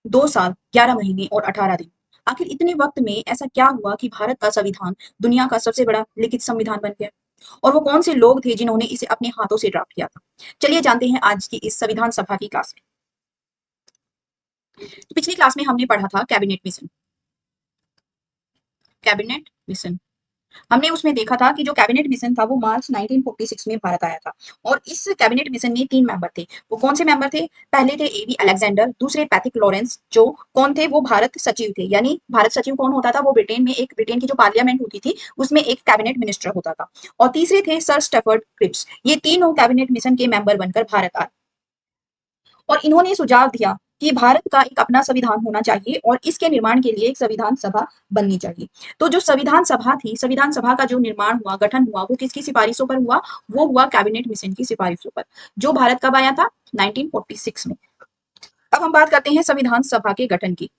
2 साल 11 महीने और 18 दिन। आखिर इतने वक्त में ऐसा क्या हुआ कि भारत का संविधान दुनिया का सबसे बड़ा लिखित संविधान बन गया? और वो कौन से लोग थे जिन्होंने इसे अपने हाथों से ड्राफ्ट किया था? चलिए जानते हैं आज की इस संविधान सभा की क्लास में। तो पिछली क्लास में हमने पढ़ा था कैबिनेट मिशन। कैबिनेट मिशन हमने उसमें देखा था कि जो कैबिनेट मिशन था वो मार्च 1946 में भारत आया था। और इस कैबिनेट मिशन में 3 मेंबर थे। वो कौन से मेंबर थे? पहले थे एबी अलेक्जेंडर, दूसरे पैथिक लॉरेंस, जो कौन थे? वो भारत सचिव थे। यानी भारत सचिव कौन होता था? वो ब्रिटेन की जो पार्लियामेंट होती थी उसमें एक कैबिनेट मिनिस्टर होता था। और तीसरे थे सर स्टैफर्ड क्रिप्स। ये तीनों कैबिनेट मिशन के मेंबर बनकर भारत आए और इन्होंने सुझाव दिया कि भारत का एक अपना संविधान होना चाहिए और इसके निर्माण के लिए एक संविधान सभा बननी चाहिए। तो जो संविधान सभा थी, संविधान सभा का जो निर्माण हुआ, गठन हुआ, वो किसकी सिफारिशों पर हुआ? वो हुआ कैबिनेट मिशन की सिफारिशों पर, जो भारत कब आया था? 1946 में। अब हम बात करते हैं संविधान सभा के गठन की।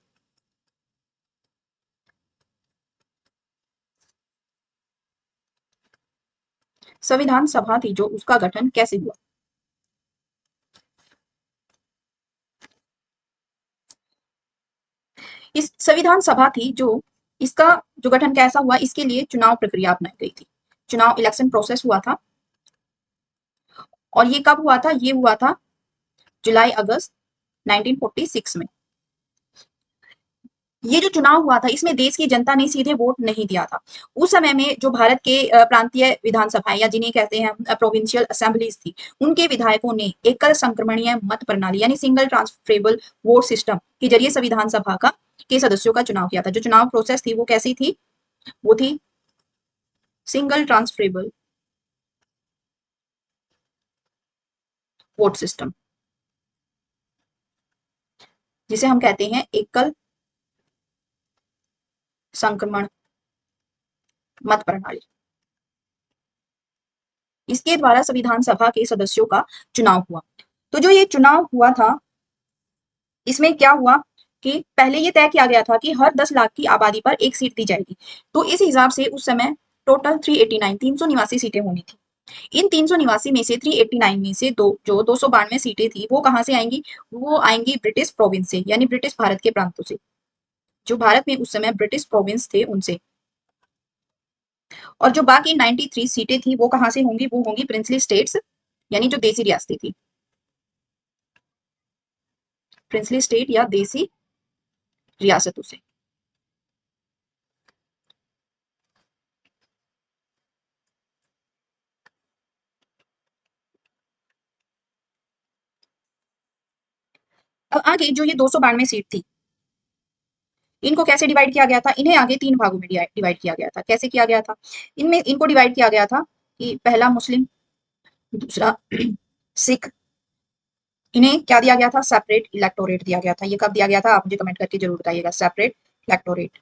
संविधान सभा थी जो, उसका गठन कैसे हुआ? इस संविधान सभा थी जो, इसका जो गठन कैसा हुआ, इसके लिए चुनाव प्रक्रिया अपनाई गई थी। चुनाव इलेक्शन प्रोसेस हुआ था। और ये कब हुआ था? ये हुआ था जुलाई अगस्त 1946 में। ये जो चुनाव हुआ था इसमें देश की जनता ने सीधे वोट नहीं दिया था। उस समय में जो भारत के प्रांतीय विधानसभाएं या जिन्हें कहते हैं हम प्रोविंशियल असेंबलीज थी, उनके विधायकों ने एकल संक्रमणीय मत प्रणाली यानी सिंगल ट्रांसफरेबल वोट सिस्टम के जरिए संविधान सभा का के सदस्यों का चुनाव किया था। जो चुनाव प्रोसेस थी वो कैसी थी? वो थी सिंगल ट्रांसफरेबल वोट सिस्टम, जिसे हम कहते हैं एकल संक्रमण मत प्रणाली। इसके द्वारा संविधान सभा के सदस्यों का चुनाव हुआ। तो जो ये चुनाव हुआ था, इसमें क्या हुआ कि पहले ये तय किया गया था कि हर 10 लाख की आबादी पर एक सीट दी जाएगी। तो इस हिसाब से उस समय टोटल 389 सीटें होनी थी। इन 389 में से 389 में से दो जो 292 सीटें थी वो कहाँ से आएंगी? वो आएंगी ब्रिटिश प्रोविंस से, यानी ब्रिटिश भारत के प्रांतों से, जो भारत में उस समय ब्रिटिश प्रोविंस थे उनसे। और जो बाकी 93 सीटें थी वो कहाँ से होंगी? वो होंगी प्रिंसली स्टेट्स, यानी जो देसी रियासतें थी, प्रिंसली स्टेट या देसी रियासतों से। अब आगे जो ये 292 सीट थी, इनको कैसे डिवाइड किया गया था? इन्हें आगे 3 भागों में डिवाइड किया गया था। कैसे किया गया था? इनमें इनको डिवाइड किया गया था कि पहला मुस्लिम, दूसरा सिख। इन्हें क्या दिया गया था? सेपरेट इलेक्टोरेट दिया गया था। ये कब दिया गया था? आप मुझे कमेंट करके जरूर बताइएगा। Separate electorate.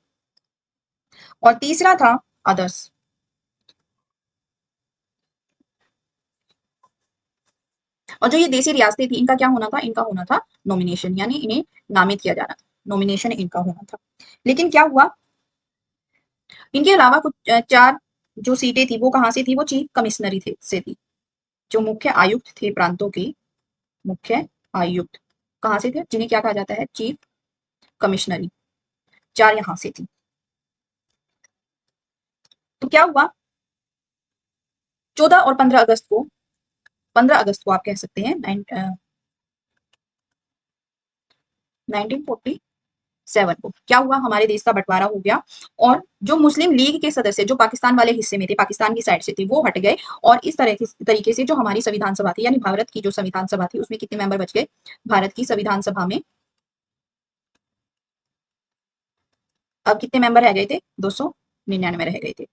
और तीसरा था अदर्स। और जो ये देसी रियासतें थी, इनका क्या होना था? इनका होना था नॉमिनेशन, यानी इन्हें नामित किया जाना था। नॉमिनेशन इनका होना था। लेकिन क्या हुआ, इनके अलावा कुछ 4 जो सीटें थी वो कहाँ से थी? वो चीफ कमिश्नरी थे से थी। जो मुख्य आयुक्त थे प्रांतों के, मुख्य आयुक्त कहाँ से थे? जिन्हें क्या कहा जाता है? चीफ कमिश्नरी। 4 यहाँ से थी। तो क्या हुआ, 14 और 15 अगस्त को, 15 अगस्त को आप कह सकते हैं 1947 को क्या हुआ, हमारे देश का बंटवारा हो गया। और जो मुस्लिम लीग के सदस्य जो पाकिस्तान वाले हिस्से में थे, पाकिस्तान की साइड से थे, वो हट गए। और इस तरीके से जो हमारी संविधान सभा थी, यानी भारत की जो संविधान सभा थी, उसमें कितने मेंबर बच गए? भारत की संविधान सभा में अब कितने मेंबर रह गए थे? 299 रह गए थे।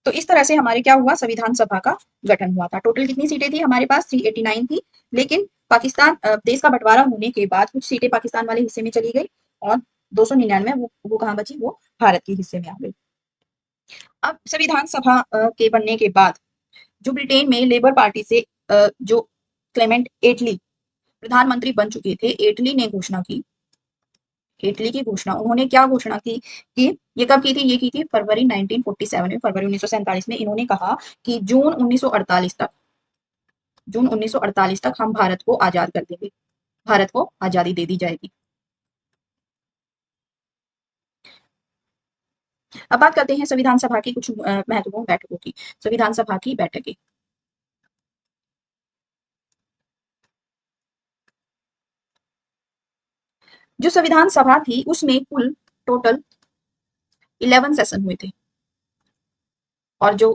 तो इस तरह से हमारे क्या हुआ? संविधान सभा का गठन हुआ था। टोटल कितनी सीटें थी हमारे पास? 389 थी। लेकिन पाकिस्तान देश का बंटवारा होने के बाद कुछ सीटें पाकिस्तान वाले हिस्से में चली गई और 299 वो कहाँ बची? वो भारत के हिस्से में आ गई। अब संविधान सभा के बनने के बाद जो ब्रिटेन में लेबर पार्टी से जो क्लेमेंट एटली प्रधानमंत्री बन चुके थे, एटली ने घोषणा की, इटली की घोषणा, उन्होंने क्या घोषणा की कि ये कब की थी? ये की थी फरवरी 1947 में, फरवरी 1947 में। इन्होंने कहा कि जून 1948 तक हम भारत को आजाद कर देंगे, भारत को आजादी दे दी जाएगी। अब बात करते हैं संविधान सभा की कुछ महत्वपूर्ण बैठकों की। संविधान सभा की बैठकें। जो संविधान सभा थी उसमें कुल टोटल 11 सेशन हुए थे और जो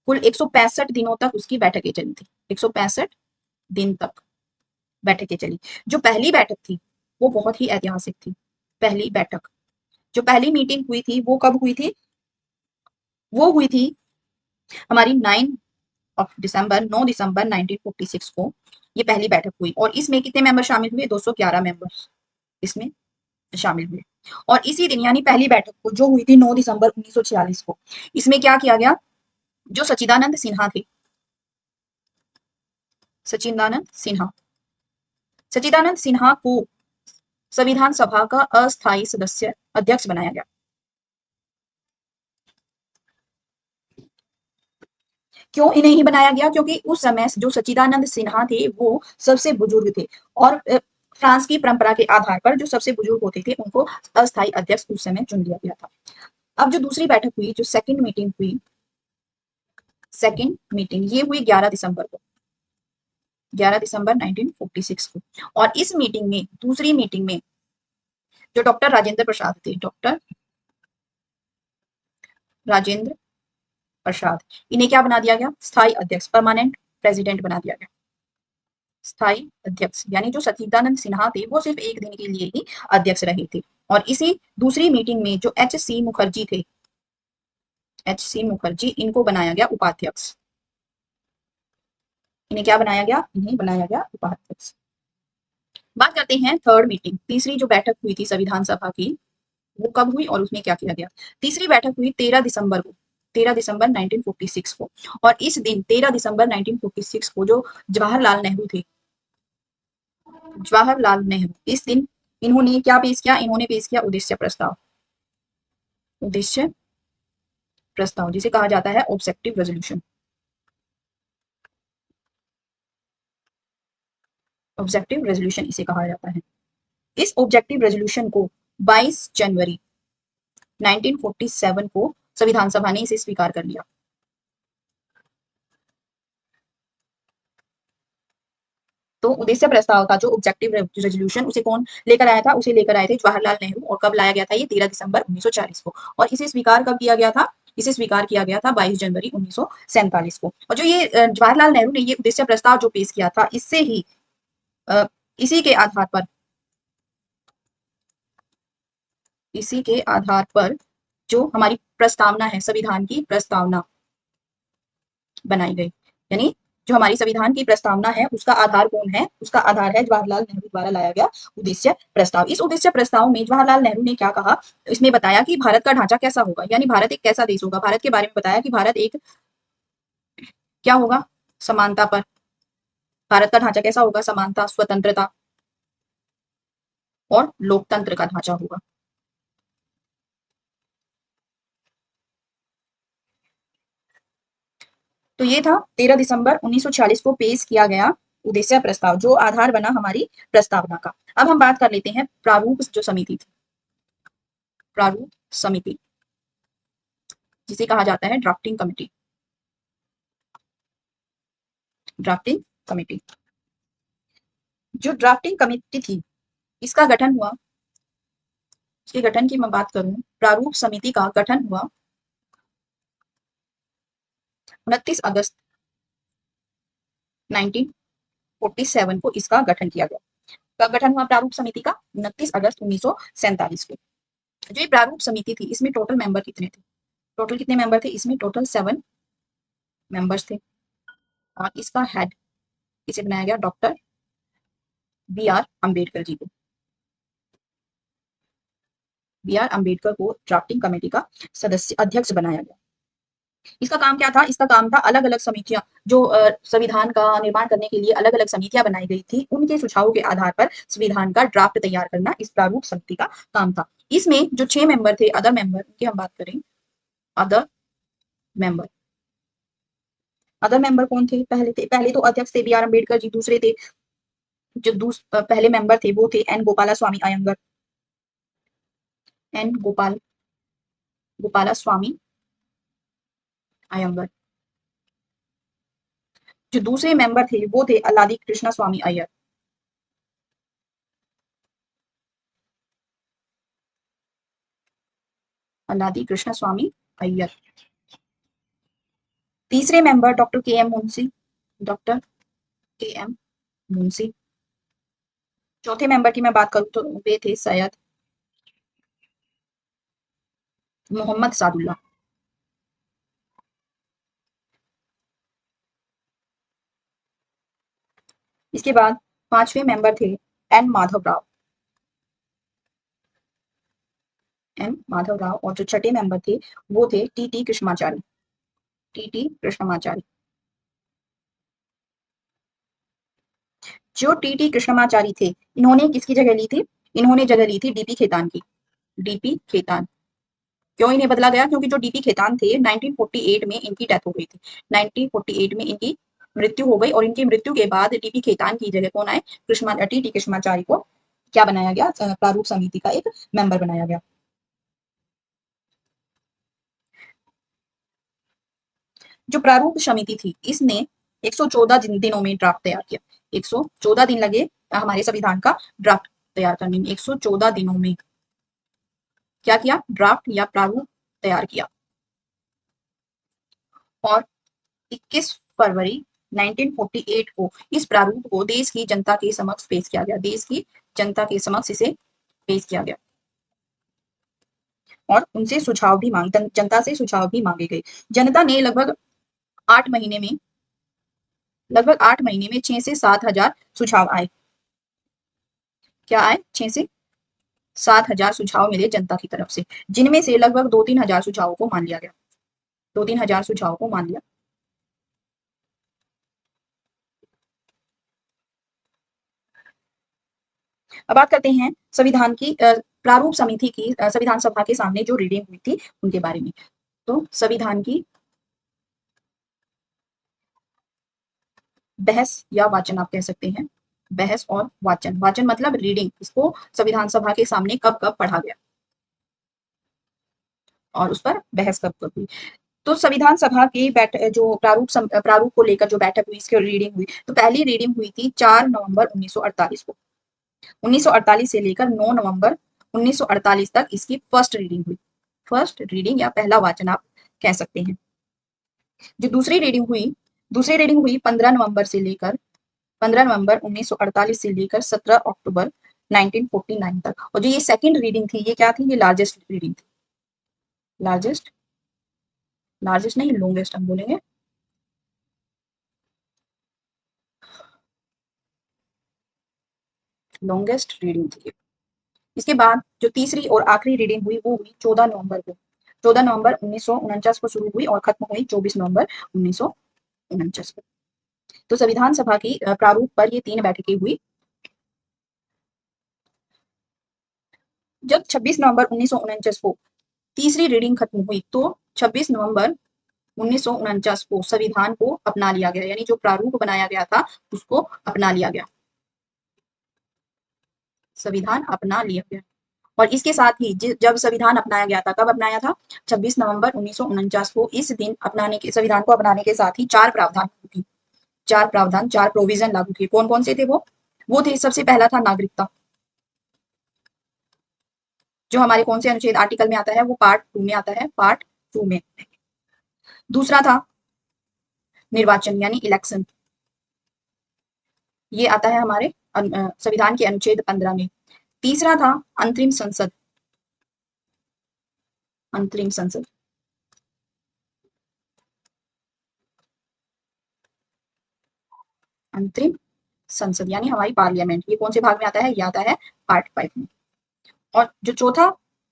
कुल 165 दिनों तक उसकी बैठकें चली थी। 165 दिन तक बैठकें चली। जो पहली बैठक थी वो बहुत ही ऐतिहासिक थी। पहली बैठक, जो पहली मीटिंग हुई थी वो कब हुई थी? वो हुई थी हमारी 9 दिसंबर 1946 को ये पहली बैठक हुई और इसमें कितने मेंबर शामिल हुए? 211 मेंबर इसमें शामिल हुए। और इसी दिन यानी पहली बैठक को जो हुई थी 9 दिसंबर 1946 को, इसमें क्या किया गया? जो सच्चिदानंद सिन्हा थे, सच्चिदानंद सिन्हा, सच्चिदानंद सिन्हा को संविधान सभा का अस्थायी सदस्य अध्यक्ष बनाया गया। क्यों इन्हें ही बनाया गया? क्योंकि उस समय जो सच्चिदानंद सिन्हा थे वो सबसे बुजुर्ग थे और फ्रांस की परंपरा के आधार पर जो सबसे बुजुर्ग होते थे उनको अस्थायी अध्यक्ष उस समय चुन लिया गया था। अब जो दूसरी बैठक हुई, जो सेकंड मीटिंग हुई, सेकंड मीटिंग ये हुई 11 दिसंबर को, 11 दिसंबर 1946 को। और इस मीटिंग में, दूसरी मीटिंग में जो डॉक्टर राजेंद्र प्रसाद थे, डॉक्टर राजेंद्र प्रसाद, इन्हें क्या बना दिया गया? स्थायी अध्यक्ष, परमानेंट प्रेसिडेंट बना दिया गया। स्थायी अध्यक्ष यानी जो सच्चिदानंद सिन्हा थे वो सिर्फ एक दिन के लिए ही अध्यक्ष रहे थे। और इसी दूसरी मीटिंग में जो एच सी मुखर्जी थे, एच सी मुखर्जी, इनको बनाया गया उपाध्यक्ष। इन्हें क्या बनाया गया? इन्हें बनाया गया उपाध्यक्ष। बात करते हैं थर्ड मीटिंग, तीसरी जो बैठक हुई थी संविधान सभा की, वो कब हुई और उसमें क्या किया गया? तीसरी बैठक हुई 13 दिसंबर को, 13 दिसंबर 1946 को। और इस दिन 13 दिसंबर 1946 को जो जवाहरलाल नेहरू थे, जवाहरलाल नेहरू, इस दिन इन्होंने क्या पेश किया? इन्होंने पेश किया उद्देश्य प्रस्ताव। उद्देश्य प्रस्ताव जिसे कहा जाता है ऑब्जेक्टिव रेजोल्यूशन। ऑब्जेक्टिव रेजोल्यूशन इसे कहा जाता है। इस ऑब्जेक्टिव रेजोल्यूशन को 22 जनवरी 1947 को संविधान सभा ने इसे स्वीकार कर लिया। तो उद्देश्य प्रस्ताव का जो ऑब्जेक्टिव रेजोल्यूशन, उसे कौन लेकर आया था? उसे लेकर आए थे जवाहरलाल नेहरू। और कब लाया गया था? ये 13 दिसंबर 1940 को। और इसे स्वीकार कब किया गया था? इसे स्वीकार किया गया था 22 जनवरी 1947 को। और जो ये जवाहरलाल नेहरू ने ये उद्देश्य प्रस्ताव जो पेश किया था, इससे ही अ, इसी के आधार पर, इसी के आधार पर जो हमारी प्रस्तावना है, संविधान की प्रस्तावना बनाई गई। यानी जो हमारी संविधान की प्रस्तावना है उसका आधार कौन है? उसका आधार है जवाहरलाल नेहरू द्वारा लाया गया उद्देश्य प्रस्ताव। इस उद्देश्य प्रस्ताव में जवाहरलाल नेहरू ने क्या कहा? इसमें बताया कि भारत का ढांचा कैसा होगा, यानी भारत एक कैसा देश होगा। भारत के बारे में बताया कि भारत एक क्या होगा? समानता पर। भारत का ढांचा कैसा होगा? समानता, स्वतंत्रता और लोकतंत्र का ढांचा होगा। तो ये था 13 दिसंबर 1946 को पेश किया गया उद्देश्य प्रस्ताव, जो आधार बना हमारी प्रस्तावना का। अब हम बात कर लेते हैं प्रारूप जो समिति थी, प्रारूप समिति जिसे कहा जाता है ड्राफ्टिंग कमेटी। ड्राफ्टिंग कमेटी, जो ड्राफ्टिंग कमेटी थी इसका गठन हुआ, इसके गठन की मैं बात करूं, प्रारूप समिति का गठन हुआ 29 अगस्त 1947 को। इसका गठन किया गया। कब गठन हुआ प्रारूप समिति का? 29 अगस्त 1947 को। जो ये प्रारूप समिति थी इसमें टोटल मेंबर कितने थे? टोटल कितने मेंबर थे? इसमें टोटल 7 मेंबर्स थे। और इसका हेड इसे बनाया गया doctor B R Ambedkar ji को। बी आर अम्बेडकर को ड्राफ्टिंग कमेटी का सदस्य अध्यक्ष बनाया गया। इसका काम क्या था? इसका काम था अलग अलग समितियां जो संविधान का निर्माण करने के लिए अलग अलग समितियां बनाई गई थी, उनके सुझावों के आधार पर संविधान का ड्राफ्ट तैयार करना इस प्रारूप समिति का काम था। इसमें जो 6 मेंबर थे अदर मेंबर, उनकी हम बात करें। अदर मेंबर, अदर मेंबर कौन थे? पहले तो अध्यक्ष थे बी आर अम्बेडकर जी। दूसरे थे जो पहले मेंबर थे वो थे एन गोपाला स्वामी अयंगर, एन गोपाल गोपाला स्वामी अयंगर। जो दूसरे मेंबर थे वो थे अल्लादी कृष्णा स्वामी अय्यर। अल्लादी कृष्णा स्वामी अय्यर। तीसरे मेंबर डॉक्टर के एम मुंशी, डॉक्टर के एम मुंशी। चौथे मेंबर की मैं बात करूं तो वे थे सैयद मोहम्मद सादुल्ला। इसके बाद पांचवें मेंबर थे एन माधव राव, एन माधव राव। और जो छठे मेंबर थे वो थे T T Krishnachari, T T Krishnamachari. जो टी टी कृष्णमाचारी थे इन्होंने किसकी जगह ली थी? इन्होंने जगह ली थी डीपी खेतान की, डीपी खेतान। क्यों इन्हें बदला गया? क्योंकि जो डीपी खेतान थे 1948 में इनकी डेथ हो गई थी, 1948 में इनकी मृत्यु हो गई और इनकी मृत्यु के बाद डीपी खेतान की जगह कौन आए? कृष्णा टी टी कृष्णमाचारी को क्या बनाया गया? प्रारूप समिति का एक मेंबर बनाया गया। जो प्रारूप समिति थी इसने 114 दिनों में ड्राफ्ट तैयार किया। 114 दिन लगे हमारे संविधान का ड्राफ्ट तैयार करने में। 114 दिनों में क्या किया? ड्राफ्ट या प्रारूप तैयार किया। और 21 फरवरी 1948 को इस प्रारूप को देश की जनता के समक्ष पेश किया गया। देश की जनता के समक्ष इसे पेश किया गया और उनसे सुझाव भी मांग जनता से सुझाव भी मांगे गए। जनता ने लगभग 8 महीने में, लगभग 8 महीने में 6 से 7 हजार सुझाव आए। क्या आए? 6 से 7 हजार सुझाव मिले जनता की तरफ से, जिनमें से लगभग 2-3 हजार सुझावों को मान लिया गया। 2-3 हजार सुझावों को मान लिया। अब बात करते हैं संविधान की प्रारूप समिति की संविधान सभा के सामने जो रीडिंग हुई थी उनके बारे में। तो संविधान की बहस या वाचन आप कह सकते हैं, बहस और वाचन। वाचन मतलब रीडिंग, इसको संविधान सभा के सामने कब कब पढ़ा गया और उस पर बहस कब कब हुई। तो संविधान सभा की जो प्रारूप को लेकर जो बैठक हुई, इसकी रीडिंग हुई, तो पहली रीडिंग हुई थी 4 नवंबर 1948 को। 1948 से लेकर 9 नवंबर 1948 तक इसकी फर्स्ट रीडिंग हुई। फर्स्ट रीडिंग या पहला वाचन आप कह सकते हैं। जो दूसरी रीडिंग हुई 15 नवंबर 1948 से लेकर 17 अक्टूबर 1949 तक। और जो ये सेकंड रीडिंग थी ये क्या थी? ये लार्जेस्ट रीडिंग थी। लार्जेस्ट, लार्जेस्ट नहीं लॉन्गेस्ट हम बोलेंगे। लॉन्गेस्ट रीडिंग थी। इसके बाद जो तीसरी और आखिरी रीडिंग हुई वो हुई 14 नवंबर को। 14 नवंबर 1949 को शुरू हुई और खत्म हुई 24 नवंबर 1949 को। तो संविधान सभा की प्रारूप पर ये 3 बैठकें हुई। जब 26 नवंबर 1949 को तीसरी रीडिंग खत्म हुई तो 26 नवंबर 1949 को संविधान को अपना लिया गया, यानी जो प्रारूप बनाया गया था उसको अपना लिया गया, संविधान अपना लिया गया। और इसके साथ ही जब संविधान अपनाया गया था, कब अपनाया था? 26 नवंबर 1949 को। इस दिन अपनाने के संविधान को अपनाने के साथ ही 4 प्रावधान लागू किए। 4 प्रावधान, 4 प्रोविजन लागू किए। कौन कौन से थे वो थे, सबसे पहला था नागरिकता, जो हमारे कौन से अनुच्छेद आर्टिकल में आता है? वो पार्ट 2 में आता है, पार्ट 2 में। दूसरा था निर्वाचन यानी इलेक्शन, ये आता है हमारे संविधान के अनुच्छेद 15 में। तीसरा था अंतरिम संसद, अंतरिम संसद। अंतरिम संसद यानी हमारी पार्लियामेंट, ये कौन से भाग में आता है? ये आता है पार्ट 5 में। और जो चौथा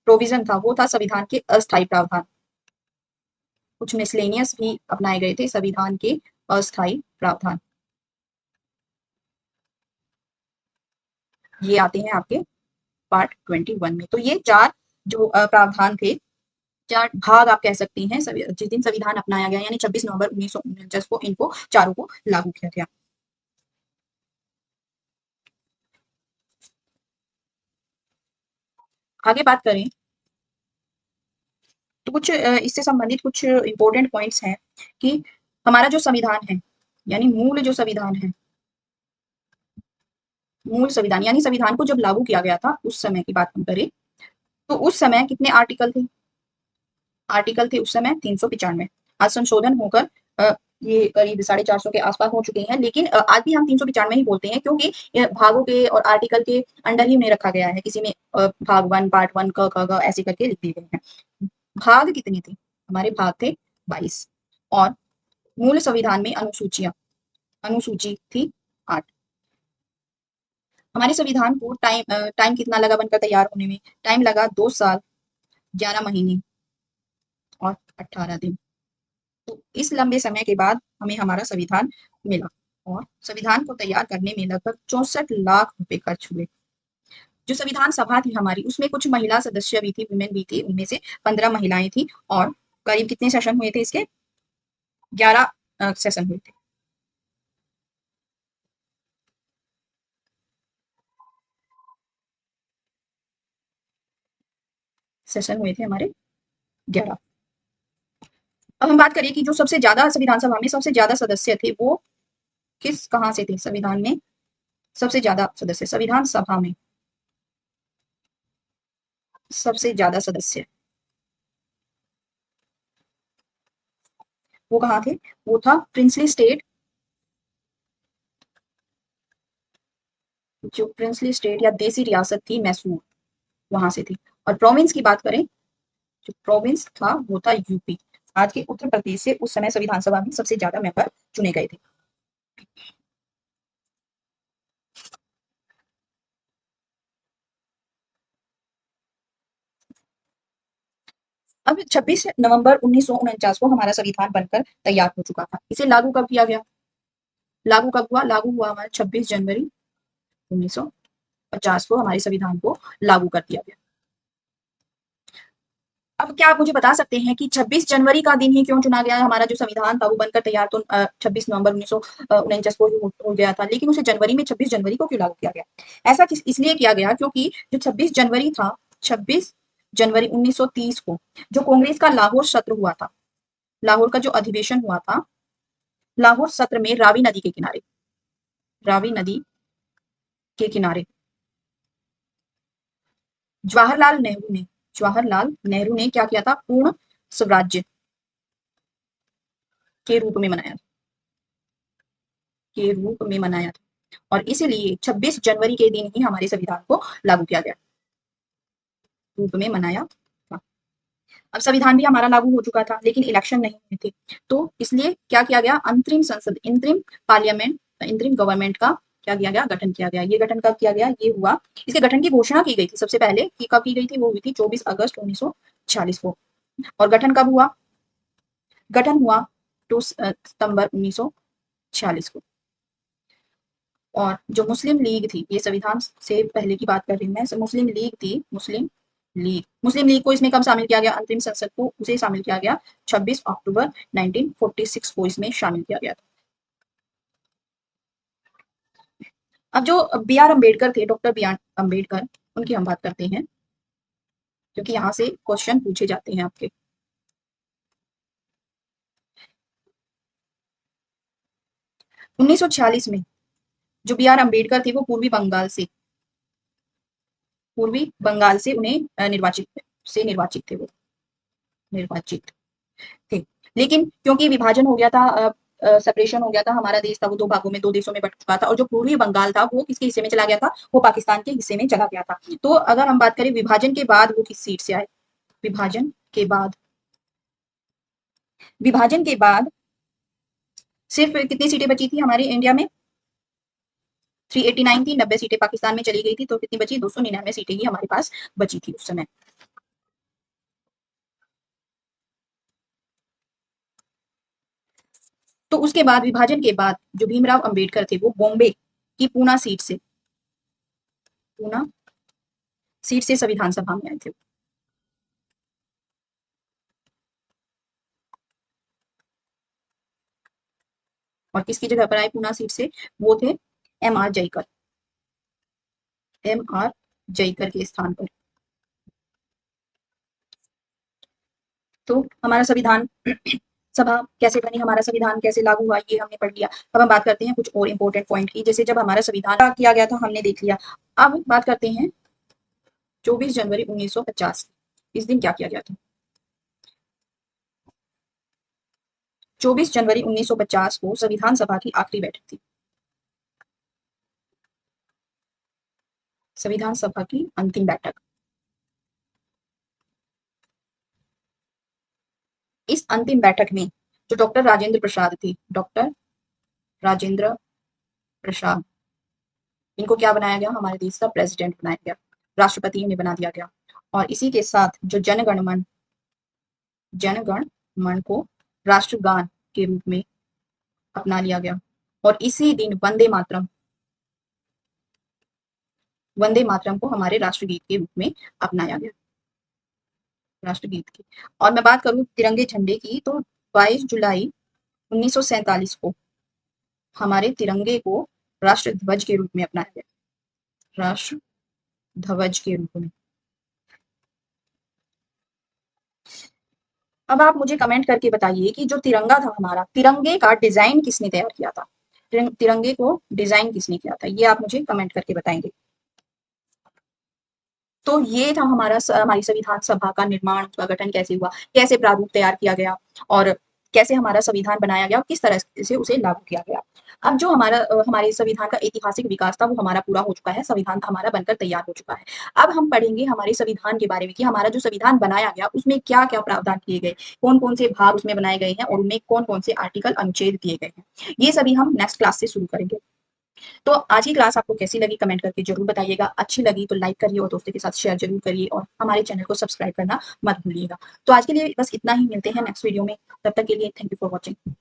प्रोविजन था वो था संविधान के अस्थायी प्रावधान। कुछ मिसलेनियस भी अपनाए गए थे संविधान के अस्थायी प्रावधान, ये आते हैं आपके पार्ट 21 में। तो ये 4 जो प्रावधान थे, 4 भाग आप कह सकते हैं, जिस दिन संविधान अपनाया गया यानी 26 नवंबर 1949 को इनको चारों को लागू किया गया। आगे बात करें तो कुछ इससे संबंधित कुछ इंपॉर्टेंट पॉइंट्स हैं कि हमारा जो संविधान है, यानी मूल जो संविधान है, मूल संविधान यानी संविधान को जब लागू किया गया था उस समय की बात हम करें, तो उस समय कितने आर्टिकल थे? आर्टिकल थे उस समय 395। आज संशोधन होकर ये करीब 450 के आसपास हो चुके हैं, लेकिन आज भी हम 395 ही बोलते हैं, क्योंकि भागों के और आर्टिकल के अंडर ही उन्हें रखा गया है। किसी में भाग वन, पार्ट वन, क ख ग ऐसे करके लिख दिए गए हैं। भाग कितने थे? हमारे भाग थे 22। और मूल संविधान में अनुसूचियां, अनुसूची थी 8। हमारे संविधान को टाइम कितना लगा बनकर तैयार होने में? टाइम लगा 2 साल, 11 महीने और 18 दिन। तो इस लंबे समय के बाद हमें हमारा संविधान मिला, और संविधान को तैयार करने में लगभग 64 लाख रुपए खर्च हुए। जो संविधान सभा थी हमारी, उसमें कुछ महिला सदस्य भी थी, वुमेन भी थी, उनमें से 15 महिलाएं थी। और करीब कितने सेशन हुए थे इसके? 11 सेशन हुए थे। सेशन हुए थे हमारे 11। अब हम बात करें कि जो सबसे ज्यादा संविधान सभा में सबसे ज्यादा सदस्य थे, वो किस कहाँ से थे? संविधान में सबसे ज्यादा सदस्य, संविधान सभा में सबसे ज्यादा सदस्य वो कहाँ थे? वो था प्रिंसली स्टेट, जो प्रिंसली स्टेट या देसी रियासत थी मैसूर, वहां से थी। और प्रोविंस की बात करें, जो प्रोविंस था वो था यूपी। आज के उत्तर प्रदेश से उस समय संविधान सभा में सबसे ज्यादा मेंबर चुने गए थे। अब 26 नवंबर 1949 को हमारा संविधान बनकर तैयार हो चुका था। इसे लागू कब किया गया? लागू कब हुआ? लागू हुआ हमारा 26 जनवरी 1950 को हमारे संविधान को लागू कर दिया गया। अब क्या आप मुझे बता सकते हैं कि 26 जनवरी का दिन ही क्यों चुना गया? हमारा जो संविधान था वो बनकर तैयार तो 26 नवंबर 1949 को ही हो गया था, लेकिन उसे जनवरी में 26 जनवरी को क्यों लागू किया गया? ऐसा इसलिए किया गया क्योंकि जो 26 जनवरी था, 26 जनवरी 1930 को जो कांग्रेस का लाहौर सत्र हुआ था, लाहौर का जो अधिवेशन हुआ था, लाहौर सत्र में रावी नदी के किनारे, रावी नदी के किनारे जवाहरलाल नेहरू ने, जवाहरलाल नेहरू ने क्या किया था? पूर्ण स्वराज्य के रूप में मनाया, के रूप में मनाया था। और इसीलिए 26 जनवरी के दिन ही हमारे संविधान को लागू किया गया, रूप में मनाया था। अब संविधान भी हमारा लागू हो चुका था, लेकिन इलेक्शन नहीं हुए थे, तो इसलिए क्या किया गया? अंतरिम संसद, इंतरिम पार्लियामेंट, इंतरिम गवर्नमेंट का क्या किया गया? गठन किया गया। ये गठन कब किया गया? ये हुआ, इसके गठन की घोषणा की गई थी सबसे पहले, कि कब की गई थी? वो हुई थी 24 अगस्त 1946 को। और गठन कब हुआ? गठन हुआ 2 सितंबर 1946 को। और जो मुस्लिम लीग थी, ये संविधान से पहले की बात कर रही हूँ मैं, मुस्लिम लीग थी, मुस्लिम लीग को इसमें कब शामिल किया गया? अंतरिम संसद को उसे शामिल किया गया 26 अक्टूबर 1946 को इसमें शामिल किया गया था। अब जो बी आर अम्बेडकर थे, डॉक्टर बी आर अम्बेडकर, उनकी हम बात करते हैं, क्योंकि यहाँ से क्वेश्चन पूछे जाते हैं आपके। 1946 में जो बी आर अम्बेडकर थे, वो पूर्वी बंगाल से उन्हें निर्वाचित थे, वो निर्वाचित थे। लेकिन क्योंकि विभाजन हो गया था, सेपरेशन हो गया था, हमारा देश था वो 2 भागों में, 2 देशों में बट चुका था, और जो पूर्वी बंगाल था वो किसके हिस्से में चला गया था? वो पाकिस्तान के हिस्से में चला गया था। तो अगर हम बात करें विभाजन के बाद वो किस सीट से आए? विभाजन के बाद, विभाजन के बाद सिर्फ कितनी सीटें बची थी हमारे इंडिया में? 389 थी, 90 सीटें पाकिस्तान में चली गई थी, तो कितनी बची? 299 सीटें ही हमारे पास बची थी उस समय। तो उसके बाद, विभाजन के बाद, जो भीमराव अंबेडकर थे वो बॉम्बे की पूना सीट से संविधान सभा में आए थे। और किसकी जगह पर आए पूना सीट से? वो थे M R Jayakar, M R Jayakar के स्थान पर। तो हमारा संविधान सभा कैसे बनी, हमारा संविधान कैसे लागू हुआ, ये हमने पढ़ लिया। अब हम बात करते हैं कुछ और इंपॉर्टेंट पॉइंट की, जैसे जब हमारा संविधान किया गया था हमने देख लिया। अब बात करते हैं 24 जनवरी 1950। इस दिन क्या किया गया था? 24 जनवरी 1950 को संविधान सभा की आखिरी बैठक थी। संविधान सभा की अंतिम बैठक। इस अंतिम बैठक में जो डॉक्टर राजेंद्र प्रसाद थे, डॉक्टर राजेंद्र प्रसाद, इनको क्या बनाया गया? हमारे देश का प्रेसिडेंट बनाया गया, राष्ट्रपति इन्हें बना दिया गया। और इसी के साथ जो जनगण मन को राष्ट्रगान के रूप में अपना लिया गया। और इसी दिन वंदे मातरम को हमारे राष्ट्रगीत के रूप में अपनाया गया, राष्ट्रगीत की। और मैं बात करूं तिरंगे झंडे की, तो 22 जुलाई 1947 को हमारे तिरंगे को राष्ट्र ध्वज के रूप में अपनाया गया, राष्ट्र ध्वज के रूप में। अब आप मुझे कमेंट करके बताइए कि जो तिरंगा था हमारा, तिरंगे का डिजाइन किसने तैयार किया था? तिरंगे को डिजाइन किसने किया था, ये आप मुझे कमेंट करके बताएंगे। तो ये था हमारी संविधान सभा का निर्माण, उसका गठन कैसे हुआ, कैसे प्रारूप तैयार किया गया और कैसे हमारा संविधान बनाया गया और किस तरह से उसे लागू किया गया। अब जो हमारे संविधान का ऐतिहासिक विकास था वो हमारा पूरा हो चुका है, संविधान हमारा बनकर तैयार हो चुका है। अब हम पढ़ेंगे हमारे संविधान के बारे में कि हमारा जो संविधान बनाया गया उसमें क्या-क्या प्रावधान किए गए, कौन-कौन से भाग उसमें बनाए गए हैं और उनमें कौन-कौन से आर्टिकल अनुच्छेद दिए गए हैं। ये सभी हम नेक्स्ट क्लास से शुरू करेंगे। तो आज की क्लास आपको कैसी लगी कमेंट करके जरूर बताइएगा। अच्छी लगी तो लाइक करिए और दोस्तों के साथ शेयर जरूर करिए और हमारे चैनल को सब्सक्राइब करना मत भूलिएगा। तो आज के लिए बस इतना ही, मिलते हैं नेक्स्ट वीडियो में। तब तक के लिए थैंक यू फॉर वॉचिंग।